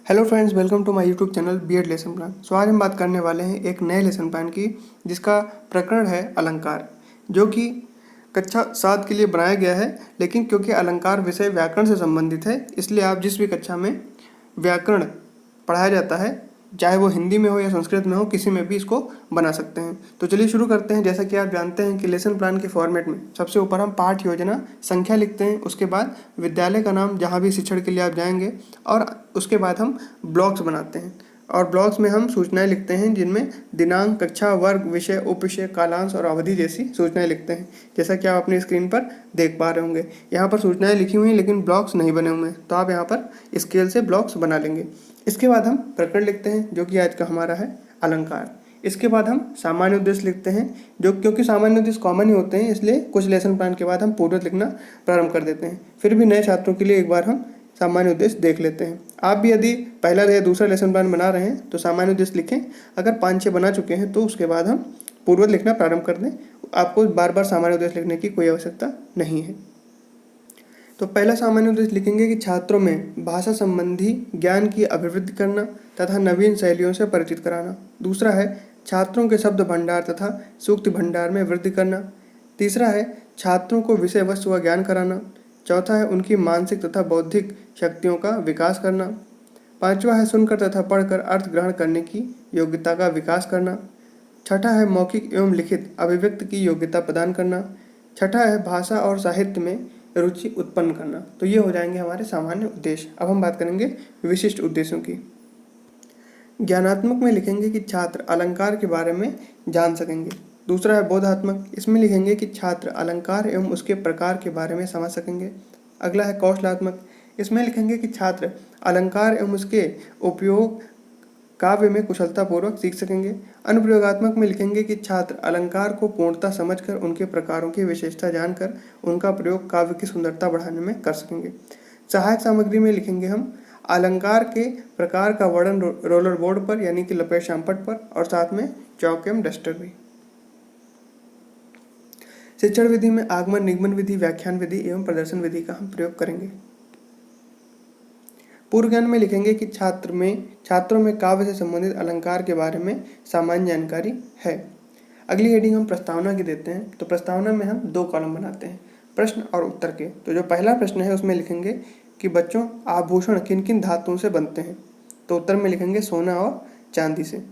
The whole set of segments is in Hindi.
Hello friends, welcome to my YouTube channel BEd lesson plan. आज हम बात करने वाले हैं एक नए लेसन प्लान की, जिसका प्रकरण है अलंकार, जो कि कक्षा 7 के लिए बनाया गया है। लेकिन क्योंकि अलंकार विषय व्याकरण से संबंधित है, इसलिए आप जिस भी कक्षा में व्याकरण पढ़ाया जाता है, चाहे वो हिंदी में हो या संस्कृत में हो, किसी में भी इसको बना सकते हैं। तो चलिए शुरू करते हैं। जैसा कि आप जानते हैं कि लेसन प्लान के फॉर्मेट में सबसे ऊपर हम पाठ योजना संख्या लिखते हैं, उसके बाद विद्यालय का नाम जहाँ भी शिक्षण के लिए आप जाएंगे, और उसके बाद हम ब्लॉक्स बनाते हैं। और ब्लॉक्स में हम सूचनाएं लिखते हैं, जिनमें दिनांक, कक्षा, वर्ग, विषय, उपविषय, कालांश और अवधि जैसी सूचनाएं लिखते हैं। जैसा कि आप अपनी स्क्रीन पर देख पा रहे होंगे, यहाँ पर सूचनाएं लिखी हुई हैं लेकिन ब्लॉक्स नहीं बने हुए हैं, तो आप यहाँ पर स्केल से ब्लॉक्स बना लेंगे। इसके बाद हम प्रकरण लिखते हैं, जो कि आज का हमारा है अलंकार। इसके बाद हम सामान्य उद्देश्य लिखते हैं, जो क्योंकि सामान्य उद्देश्य कॉमन ही होते हैं, इसलिए कुछ लेसन प्लान के बाद हम पूर्वत लिखना प्रारंभ कर देते हैं। फिर भी नए छात्रों के लिए एक बार हम सामान्य उद्देश्य देख लेते हैं। आप भी यदि पहला या दूसरा लेसन प्लान बना रहे हैं तो सामान्य उद्देश्य लिखें। अगर 5-6 बना चुके हैं तो उसके बाद हम पूर्वत लिखना प्रारंभ कर दें। आपको बार बार सामान्य उद्देश्य लिखने की कोई आवश्यकता नहीं है। तो पहला सामान्य उद्देश्य लिखेंगे कि छात्रों में भाषा संबंधी ज्ञान की अभिवृद्धि करना तथा नवीन शैलियों से परिचित कराना। दूसरा है छात्रों के शब्द भंडार तथा सूक्ति भंडार में वृद्धि करना। तीसरा है छात्रों को विषय वस्तु का ज्ञान कराना। चौथा है उनकी मानसिक तथा बौद्धिक शक्तियों का विकास करना। पांचवा है सुनकर तथा पढ़कर अर्थ ग्रहण करने की योग्यता का विकास करना। छठा है मौखिक एवं लिखित अभिव्यक्ति की योग्यता प्रदान करना। छठा है भाषा और साहित्य में रुचि उत्पन्न करना। तो ये हो जाएंगे हमारे सामान्य उद्देश्य। अब हम बात करेंगे विशिष्ट उद्देश्यों की। ज्ञानात्मक में लिखेंगे कि छात्र अलंकार के बारे में जान सकेंगे। दूसरा है बोधात्मक, इसमें लिखेंगे कि छात्र अलंकार एवं उसके प्रकार के बारे में समझ सकेंगे। अगला है कौशलात्मक, इसमें लिखेंगे कि छात्र अलंकार एवं उसके उपयोग काव्य में कुशलतापूर्वक सीख सकेंगे। अनुप्रयोगात्मक में लिखेंगे कि छात्र अलंकार को पूर्णतः समझकर उनके प्रकारों की विशेषता जानकर उनका प्रयोग काव्य की सुंदरता बढ़ाने में कर सकेंगे। सहायक सामग्री में लिखेंगे हम अलंकार के प्रकार का वर्णन रोलर बोर्ड पर यानी कि लपेट शामपट पर, और साथ में चौक एवं डस्टर भी। शिक्षण विधि में आगमन, निगमन विधि, व्याख्यान विधि एवं प्रदर्शन विधि का हम प्रयोग करेंगे। पूर्व ज्ञान में लिखेंगे कि छात्रों में काव्य से संबंधित अलंकार के बारे में सामान्य जानकारी है। अगली हेडिंग हम प्रस्तावना की देते हैं। तो प्रस्तावना में हम 2 कॉलम बनाते हैं, प्रश्न और उत्तर के। तो जो पहला प्रश्न है उसमें लिखेंगे कि बच्चों आभूषण किन किन धातुओं से बनते हैं। तो उत्तर में लिखेंगे सोना और चांदी से।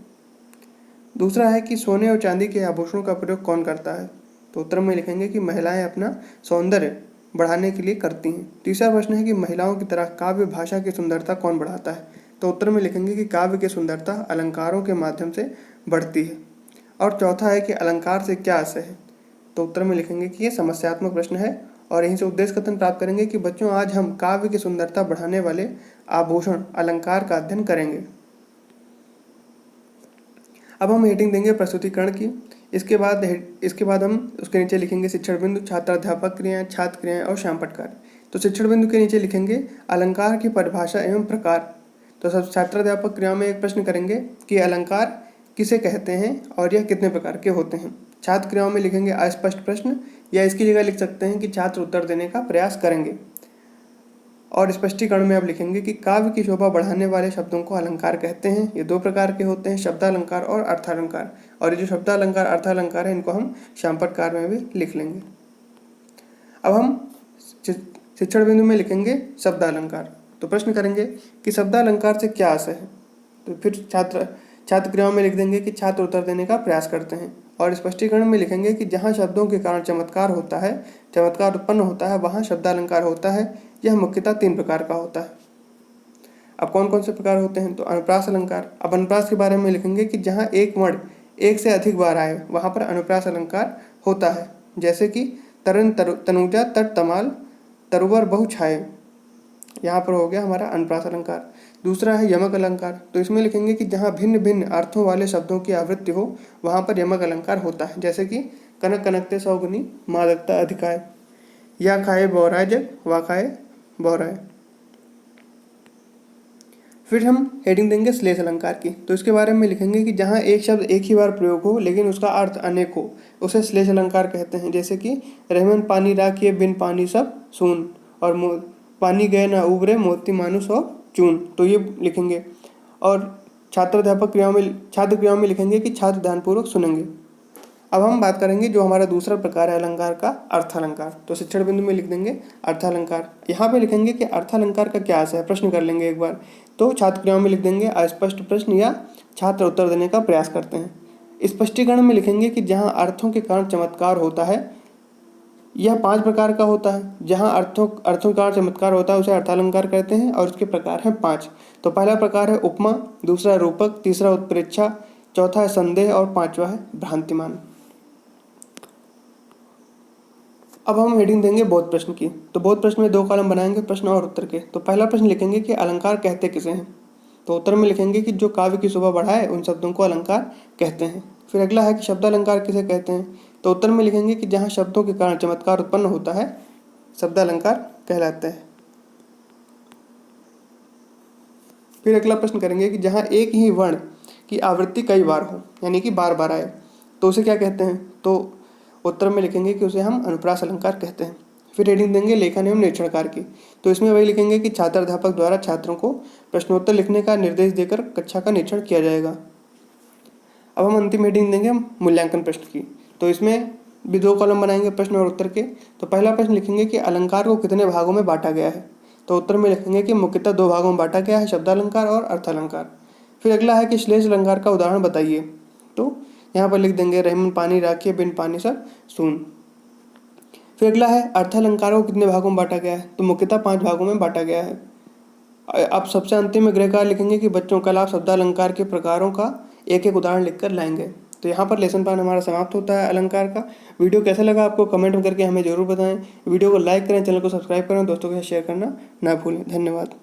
दूसरा है कि सोने और चांदी के आभूषणों का प्रयोग कौन करता है। तो उत्तर में लिखेंगे कि महिलाएं अपना सौंदर्य बढ़ाने के लिए करती हैं। तीसरा प्रश्न है कि महिलाओं की तरह काव्य भाषा की सुंदरता कौन बढ़ाता है। तो उत्तर में लिखेंगे कि काव्य की सुंदरता अलंकारों के माध्यम से बढ़ती है। और चौथा है कि अलंकार से क्या आशय है। तो उत्तर में लिखेंगे कि ये समस्यात्मक प्रश्न है, और यहीं से उद्देश्य कथन प्राप्त करेंगे कि बच्चों आज हम काव्य की सुंदरता बढ़ाने वाले आभूषण अलंकार का अध्ययन करेंगे। अब हम हेडिंग देंगे प्रस्तुतिकरण की। इसके बाद हम उसके नीचे लिखेंगे शिक्षण बिंदु, छात्राध्यापक क्रियाएं, छात्र क्रियाएं और शामपट कार्य। तो शिक्षण बिंदु के नीचे लिखेंगे अलंकार की परिभाषा एवं प्रकार। तो सब छात्राध्यापक क्रिया में एक प्रश्न करेंगे कि अलंकार किसे कहते हैं और यह कितने प्रकार के होते हैं। छात्र क्रियाओं में लिखेंगे अस्पष्ट प्रश्न, या इसकी जगह लिख सकते हैं कि छात्र उत्तर देने का प्रयास करेंगे। और स्पष्टीकरण में अब लिखेंगे कि काव्य की शोभा बढ़ाने वाले शब्दों को अलंकार कहते हैं। ये 2 प्रकार के होते हैं, शब्दालंकार और अर्थालंकार। और ये जो शब्दालंकार, अर्थालंकार है, इनको हम शामपट कार्य में भी लिख लेंगे। अब हम शिक्षण बिंदु में लिखेंगे शब्दालंकार। तो प्रश्न करेंगे कि शब्दालंकार से क्या आशय है। तो फिर छात्र क्रियाओं में लिख देंगे कि छात्र उत्तर देने का प्रयास करते हैं। और स्पष्टीकरण में लिखेंगे कि जहाँ शब्दों के कारण चमत्कार होता है, चमत्कार उत्पन्न होता है, वहाँ शब्दालंकार होता है। यह मुख्यतः 3 प्रकार का होता है। अब कौन कौन से प्रकार होते हैं। तो अनुप्रास अलंकार। अब अनुप्रास के बारे में लिखेंगे कि जहाँ एक वर्ण एक से अधिक बार आए, वहाँ पर अनुप्रास अलंकार होता है। जैसे कि तरन तनुजा तट तमाल तरुवर बहु छाए, यहाँ पर हो गया हमारा अनुप्रास अलंकार। दूसरा है यमक अलंकार। तो इसमें लिखेंगे कि जहाँ भिन्न भिन्न अर्थों वाले शब्दों की आवृत्ति हो, वहाँ पर यमक अलंकार होता है। जैसे कि कनक कनकते सौगुनी मादकता अधिकाय, या खाए बौराय जग वा खाए बौराय। फिर हम हेडिंग देंगे श्लेष अलंकार की। तो इसके बारे में लिखेंगे कि जहाँ एक शब्द एक ही बार प्रयोग हो लेकिन उसका अर्थ अनेक हो, उसे श्लेष अलंकार कहते हैं। जैसे कि रहमन पानी राखिए बिन पानी सब सून, और पानी गए ना उबरे मोती मानुस और चून, तो ये लिखेंगे। और छात्र क्रियाओं में लिखेंगे कि छात्र ध्यानपूर्वक सुनेंगे। अब हम बात करेंगे जो हमारा दूसरा प्रकार है अलंकार का, अर्थालंकार। तो शिक्षण बिंदु में लिख देंगे अर्थालंकार। यहाँ पे लिखेंगे कि अर्थालंकार का क्या अर्थ है, प्रश्न कर लेंगे एक बार। तो छात्र क्रियाओं में लिख देंगे अस्पष्ट प्रश्न या छात्र उत्तर देने का प्रयास करते हैं। स्पष्टीकरण में लिखेंगे कि जहाँ अर्थों के कारण चमत्कार होता है, यह 5 प्रकार का होता है। जहाँ अर्थों के कारण चमत्कार होता है उसे अर्थालंकार कहते हैं और इसके प्रकार हैं 5। तो पहला प्रकार है उपमा, दूसरा रूपक, तीसरा उत्प्रेक्षा, चौथा है संदेह और पांचवा है भ्रांतिमान। अब हम हेडिंग देंगे बोध प्रश्न की। तो बोध प्रश्न में 2 कॉलम बनाएंगे, प्रश्न और उत्तर के। तो पहला प्रश्न लिखेंगे कि अलंकार कहते किसे हैं। तो उत्तर में लिखेंगे कि जो काव्य की शोभा बढ़ाए उन शब्दों को अलंकार कहते हैं। फिर अगला है कि शब्दालंकार किसे कहते हैं। तो उत्तर में लिखेंगे कि जहाँ शब्दों के कारण चमत्कार उत्पन्न होता है शब्दालंकार कहलाते हैं। फिर अगला प्रश्न करेंगे कि जहाँ एक ही वर्ण की आवृत्ति कई बार हो, यानी कि बार बार आए, तो उसे क्या कहते हैं। तो उत्तर में लिखेंगे कि उसे हम अनुप्रास अलंकार कहते हैं। फिर हेडिंग देंगे लेखन एवं निरीक्षणकार की। तो इसमें वही लिखेंगे कि छात्र अध्यापक द्वारा छात्रों को प्रश्नोत्तर लिखने का निर्देश देकर कक्षा का निरीक्षण किया जाएगा। अब हम अंतिम हेडिंग देंगे मूल्यांकन प्रश्न की। तो इसमें भी 2 कॉलम बनाएंगे, प्रश्न और उत्तर के। तो पहला प्रश्न लिखेंगे कि अलंकार को कितने भागों में बांटा गया है। तो उत्तर में लिखेंगे कि मुख्यतः 2 भागों में बांटा गया है, शब्दालंकार और अर्थालंकार। फिर अगला है कि श्लेष अलंकार का उदाहरण बताइए। तो यहाँ पर लिख देंगे रहमन पानी राखिए बिन पानी सब सून। फिर अगला है अर्थालंकार को कितने भागों में बांटा गया है। तो मुख्यतः 5 भागों में बांटा गया है। अब सबसे अंतिम में गृहकार लिखेंगे कि बच्चों कल आप शब्दालंकार के प्रकारों का एक एक उदाहरण लिखकर लाएंगे। तो यहाँ पर लेसन प्लान हमारा समाप्त होता है अलंकार का। वीडियो कैसा लगा आपको कमेंट करके हमें जरूर बताएं। वीडियो को लाइक करें, चैनल को सब्सक्राइब करें, दोस्तों के साथ शेयर करना ना भूलें। धन्यवाद।